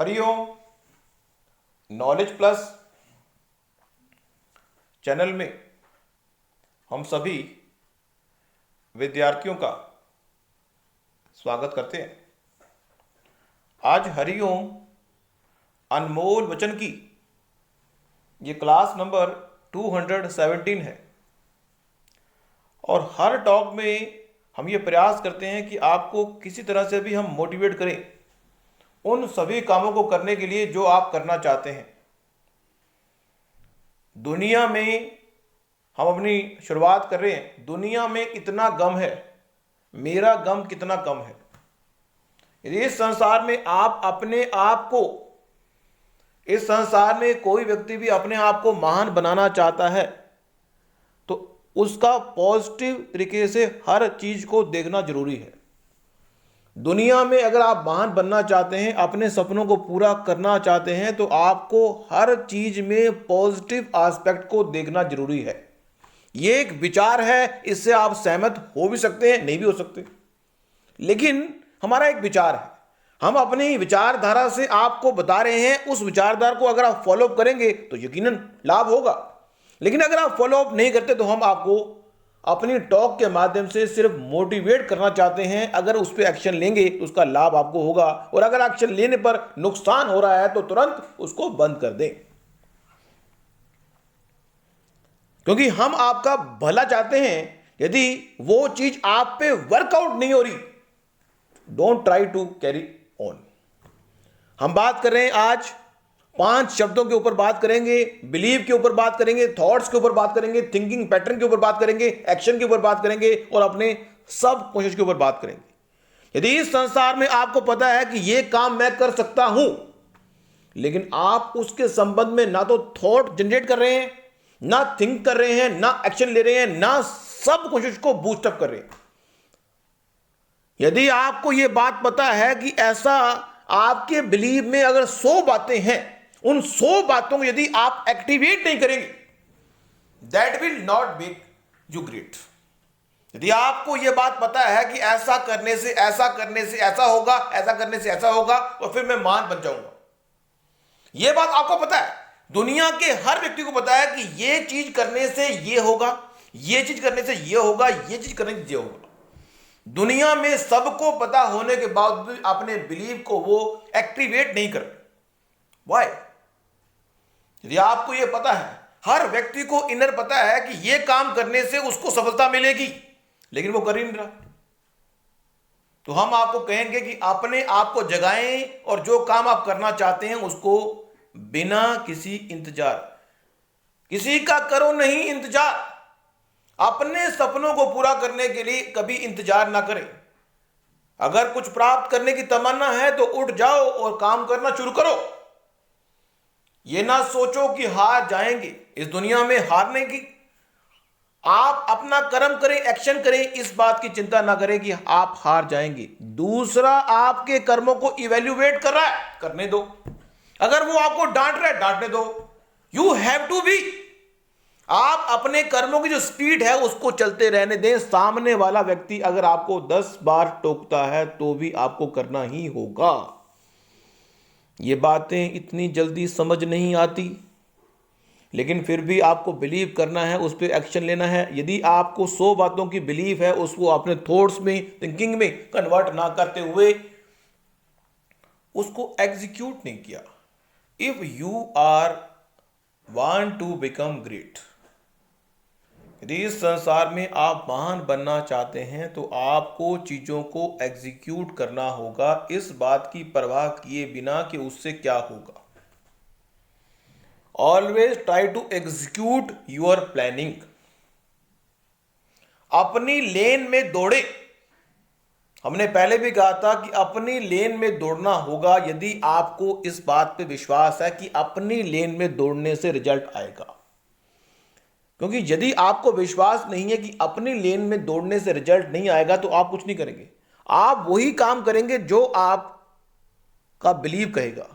Hariom. Knowledge plus channel में हम सभी विद्यार्थियों का स्वागत करते हैं। आज हरिओम अनमोल वचन की ये क्लास नंबर 217 है और हर टॉक में हम ये प्रयास करते हैं कि आपको किसी तरह से भी हम मोटिवेट करें उन सभी कामों को करने के लिए जो आप करना चाहते हैं। दुनिया में हम अपनी शुरुआत कर रहे हैं। दुनिया में इतना गम है, मेरा गम कितना कम है। यदि इस संसार में आप अपने आप को, इस संसार में कोई व्यक्ति भी अपने आप को महान बनाना चाहता है तो उसका पॉजिटिव तरीके से हर चीज को देखना जरूरी है। दुनिया में अगर आप महान बनना चाहते हैं, अपने सपनों को पूरा करना चाहते हैं तो आपको हर चीज में पॉजिटिव एस्पेक्ट को देखना जरूरी है। ये एक विचार है, इससे आप सहमत हो भी सकते हैं, नहीं भी हो सकते, लेकिन हमारा एक विचार है। हम अपनी विचारधारा से आपको बता रहे हैं। उस विचारधारा को अगर आप फॉलोअप करेंगे तो यकीनन लाभ होगा, लेकिन अगर आप फॉलोअप नहीं करते तो हम आपको अपनी टॉक के माध्यम से सिर्फ मोटिवेट करना चाहते हैं। अगर उस पर एक्शन लेंगे तो उसका लाभ आपको होगा, और अगर एक्शन लेने पर नुकसान हो रहा है तो तुरंत उसको बंद कर दें, क्योंकि हम आपका भला चाहते हैं। यदि वो चीज आप पे वर्कआउट नहीं हो रही, don't try to carry on. हम बात कर रहे हैं आज 5 शब्दों के ऊपर बात करेंगे, बिलीव के ऊपर बात करेंगे, थॉट्स के ऊपर बात करेंगे, थिंकिंग पैटर्न के ऊपर बात करेंगे, एक्शन के ऊपर बात करेंगे और अपने सब कोशिश के ऊपर बात करेंगे। यदि इस संसार में आपको पता है कि यह काम मैं कर सकता हूं, लेकिन आप उसके संबंध में ना तो थॉट जनरेट कर रहे हैं, ना थिंक कर रहे हैं, ना एक्शन ले रहे हैं, ना सब कोशिश को बूस्टअप कर रहे हैं। यदि आपको यह बात पता है कि ऐसा आपके बिलीव में अगर 100 बातें हैं, उन 100 बातों को यदि आप एक्टिवेट नहीं करेंगे, that will not make you great. यदि आपको यह बात पता है कि ऐसा करने से ऐसा करने से ऐसा होगा, ऐसा करने से ऐसा होगा और फिर मैं महान बन जाऊंगा, यह बात आपको पता है, दुनिया के हर व्यक्ति को पता है कि यह चीज करने से यह होगा, यह चीज करने से यह होगा, यह चीज करने से यह होगा। दुनिया में सबको पता होने के बावजूद अपने बिलीव को वो एक्टिवेट नहीं कर। व्हाई? यदि आपको यह पता है, हर व्यक्ति को इनर पता है कि यह काम करने से उसको सफलता मिलेगी, लेकिन वो कर ही नहीं रहा, तो हम आपको कहेंगे कि अपने आप को जगाएं और जो काम आप करना चाहते हैं उसको बिना किसी इंतजार, किसी का करो नहीं इंतजार, अपने सपनों को पूरा करने के लिए कभी इंतजार ना करें। अगर कुछ प्राप्त करने की तमन्ना है तो उठ जाओ और काम करना शुरू करो। यह ना सोचो कि हार जाएंगे, इस दुनिया में हारने की, आप अपना कर्म करें, एक्शन करें, इस बात की चिंता ना करें कि आप हार जाएंगे। दूसरा आपके कर्मों को इवेल्युएट कर रहा है, करने दो। अगर वो आपको डांट रहा है, डांटने दो। यू हैव टू बी, आप अपने कर्मों की जो स्पीड है उसको चलते रहने दें। सामने वाला व्यक्ति अगर आपको 10 बार टोकता है तो भी आपको करना ही होगा। ये बातें इतनी जल्दी समझ नहीं आती, लेकिन फिर भी आपको बिलीव करना है, उस पर एक्शन लेना है। यदि आपको 100 बातों की बिलीव है, उसको अपने थॉट्स में, थिंकिंग में कन्वर्ट ना करते हुए उसको एग्जीक्यूट नहीं किया, if you are want to become great, यदि इस संसार में आप महान बनना चाहते हैं तो आपको चीजों को एग्जीक्यूट करना होगा, इस बात की परवाह किए बिना कि उससे क्या होगा। Always try to execute your planning. अपनी लेन में दौड़े। हमने पहले भी कहा था कि अपनी लेन में दौड़ना होगा। यदि आपको इस बात पे विश्वास है कि अपनी लेन में दौड़ने से रिजल्ट आएगा, क्योंकि यदि आपको विश्वास नहीं है कि अपनी लेन में दौड़ने से रिजल्ट नहीं आएगा तो आप कुछ नहीं करेंगे। आप वही काम करेंगे जो आपका बिलीव कहेगा,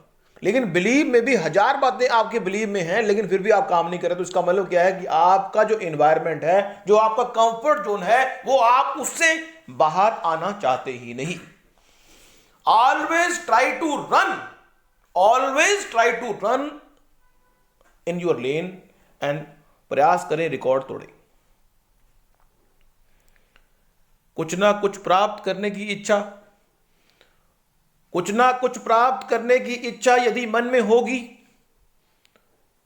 लेकिन बिलीव में भी 1000 बातें आपके बिलीव में हैं, लेकिन फिर भी आप काम नहीं कर रहे। तो इसका मतलब क्या है कि आपका जो एनवायरनमेंट है, जो आपका कंफर्ट जोन है, वो आप उससे बाहर आना चाहते ही नहीं। Always try to run always try to run in your lane and प्रयास करें रिकॉर्ड तोड़े। कुछ ना कुछ प्राप्त करने की इच्छा, कुछ ना कुछ प्राप्त करने की इच्छा यदि मन में होगी,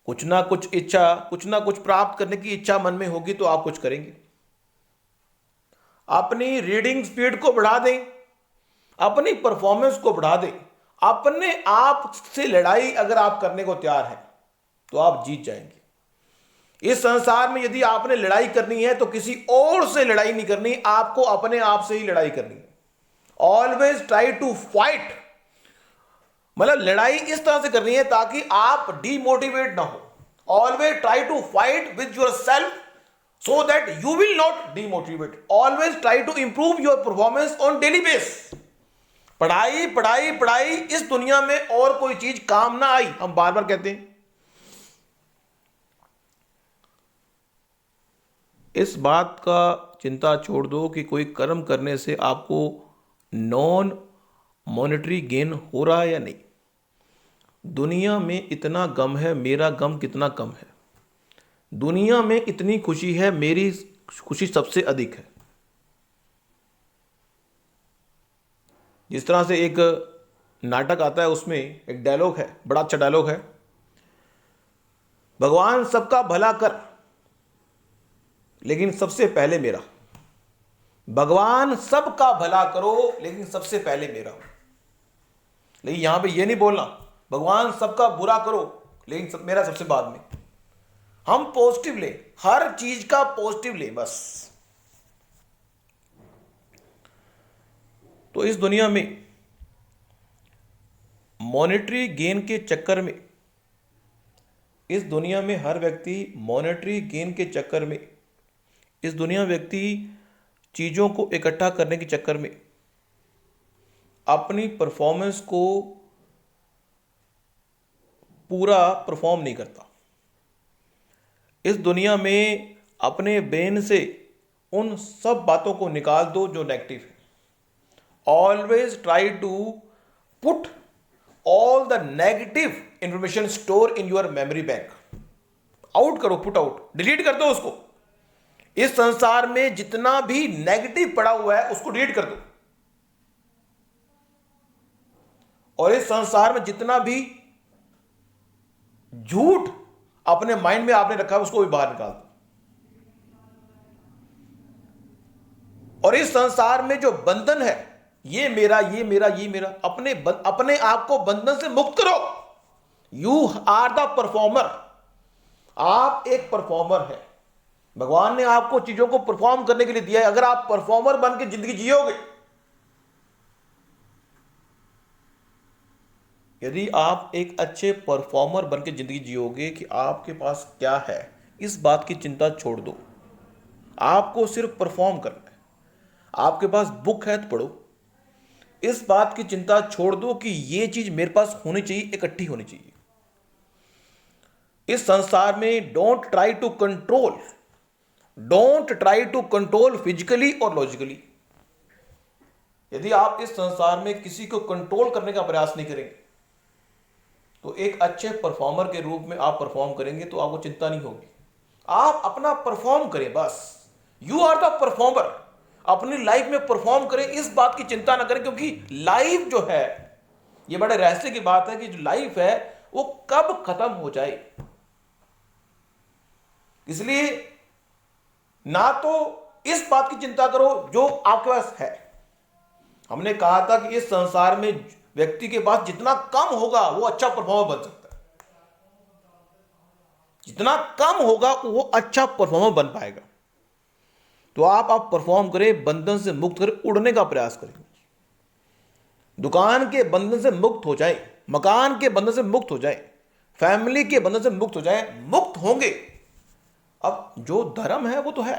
कुछ ना कुछ प्राप्त करने की इच्छा मन में होगी तो आप कुछ करेंगे। अपनी रीडिंग स्पीड को बढ़ा दें, अपनी परफॉर्मेंस को बढ़ा दें, अपने आप से लड़ाई अगर आप करने को तैयार हैं तो आप जीत जाएंगे। इस संसार में यदि आपने लड़ाई करनी है तो किसी और से लड़ाई नहीं करनी, आपको अपने आप से ही लड़ाई करनी है। ऑलवेज ट्राई टू फाइट, मतलब लड़ाई इस तरह से करनी है ताकि आप डीमोटिवेट ना हो। Always try to fight with your self so that you will not demotivate. Always try to improve your performance on daily base. पढ़ाई पढ़ाई पढ़ाई, इस दुनिया में और कोई चीज काम ना आई, हम बार बार कहते हैं। इस बात का चिंता छोड़ दो कि कोई कर्म करने से आपको नॉन मॉनेटरी गेन हो रहा है या नहीं। दुनिया में इतना गम है, मेरा गम कितना कम है। दुनिया में इतनी खुशी है, मेरी खुशी सबसे अधिक है। जिस तरह से एक नाटक आता है, उसमें एक डायलॉग है, बड़ा अच्छा डायलॉग है, भगवान सबका भला कर लेकिन सबसे पहले मेरा। भगवान सबका भला करो लेकिन सबसे पहले मेरा। लेकिन यहां पे ये नहीं बोलना भगवान सबका बुरा करो लेकिन मेरा सबसे बाद में। हम पॉजिटिव ले, हर चीज का पॉजिटिव ले बस। तो इस दुनिया में मॉनेटरी गेन के चक्कर में, इस दुनिया में हर व्यक्ति मॉनेटरी गेन के चक्कर में, इस दुनिया में व्यक्ति चीजों को इकट्ठा करने के चक्कर में अपनी परफॉर्मेंस को पूरा परफॉर्म नहीं करता। इस दुनिया में अपने ब्रेन से उन सब बातों को निकाल दो जो नेगेटिव है। Always try to put all the negative information store in your memory bank. Out करो, पुट आउट, डिलीट कर दो उसको। इस संसार में जितना भी नेगेटिव पड़ा हुआ है उसको डिलीट कर दो। और इस संसार में जितना भी झूठ अपने माइंड में आपने रखा है उसको भी बाहर निकाल दो। और इस संसार में जो बंधन है, ये मेरा, ये मेरा, ये मेरा, अपने आप को बंधन से मुक्त करो। You are the performer. आप एक परफॉर्मर है। भगवान ने आपको चीजों को परफॉर्म करने के लिए दिया है। अगर आप परफॉर्मर बन के जिंदगी जियोगे, यदि आप एक अच्छे परफॉर्मर बन के जिंदगी जियोगे कि आपके पास क्या है, इस बात की चिंता छोड़ दो। आपको सिर्फ परफॉर्म करना है। आपके पास बुक है तो पढ़ो। इस बात की चिंता छोड़ दो कि ये चीज मेरे पास होनी चाहिए, इकट्ठी होनी चाहिए। इस संसार में don't try to control physically और लॉजिकली। यदि आप इस संसार में किसी को कंट्रोल करने का प्रयास नहीं करेंगे तो एक अच्छे परफॉर्मर के रूप में आप परफॉर्म करेंगे तो आपको चिंता नहीं होगी। आप अपना परफॉर्म करें बस। You are the performer. अपनी लाइफ में परफॉर्म करें, इस बात की चिंता ना करें, क्योंकि लाइफ जो है, ये बड़े रहस्य की बात है कि जो लाइफ है वो कब खत्म हो जाए। इसलिए ना तो इस बात की चिंता करो जो आपके पास है। हमने कहा था कि इस संसार में व्यक्ति के पास जितना कम होगा वो अच्छा परफॉर्मर बन सकता है। जितना कम होगा वो अच्छा परफॉर्मर बन पाएगा। तो आप परफॉर्म करें, बंधन से मुक्त कर उड़ने का प्रयास करें। दुकान के बंधन से मुक्त हो जाए, मकान के बंधन से मुक्त हो जाए, फैमिली के बंधन से मुक्त हो जाए, मुक्त होंगे। अब जो धर्म है वो तो है।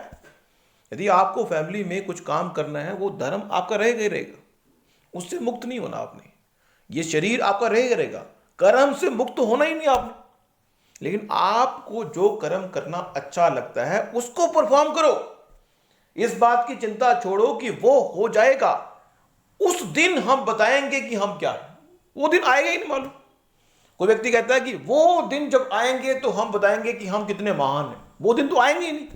यदि आपको फैमिली में कुछ काम करना है, वो धर्म आपका रहेगा ही रहेगा, उससे मुक्त नहीं होना आपने। ये शरीर आपका रहेगा, कर्म से मुक्त होना ही नहीं आपने। लेकिन आपको जो कर्म करना अच्छा लगता है उसको परफॉर्म करो। इस बात की चिंता छोड़ो कि वो हो जाएगा, उस दिन हम बताएंगे कि हम क्या है। वो दिन आएगा ही नहीं मालूम। कोई व्यक्ति कहता है कि वो दिन जब आएंगे तो हम बताएंगे कि हम कितने महान हैं, वो दिन तो आएंगे ही नहीं।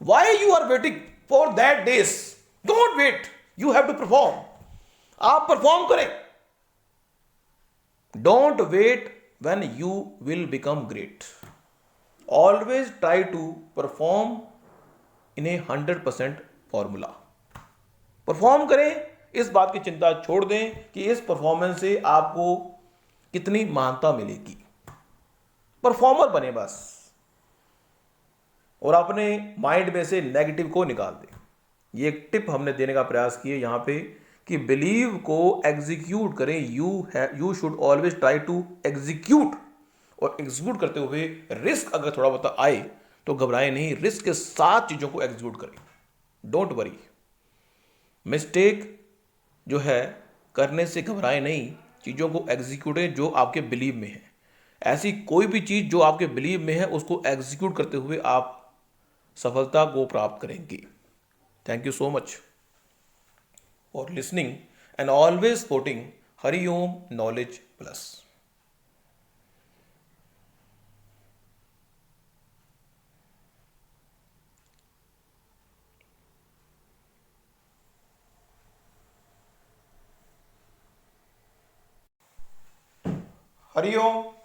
Why you are waiting for that days? Don't wait, you have to perform. आप परफॉर्म करें। Don't wait when you will become great. Always try to perform in a 100% formula. Perform करें, इस बात की चिंता छोड़ दें कि इस परफॉर्मेंस से आपको कितनी महानता मिलेगी। परफॉर्मर बने बस, और अपने माइंड में से नेगेटिव को निकाल दें। ये एक टिप हमने देने का प्रयास किया यहाँ पे कि बिलीव को एग्जीक्यूट करें। You should always try to execute, और एग्जीक्यूट करते हुए रिस्क अगर थोड़ा बहुत आए तो घबराएं नहीं, रिस्क के साथ चीज़ों को एग्जीक्यूट करें। डोंट वरी, मिस्टेक जो है करने से घबराएं नहीं, चीज़ों को एग्जीक्यूट है जो आपके बिलीव में है। ऐसी कोई भी चीज़ जो आपके बिलीव में है उसको एग्जीक्यूट करते हुए आप सफलता को प्राप्त करेंगे। Thank you so much for listening and always supporting Hari Om Knowledge Plus. Hari Om.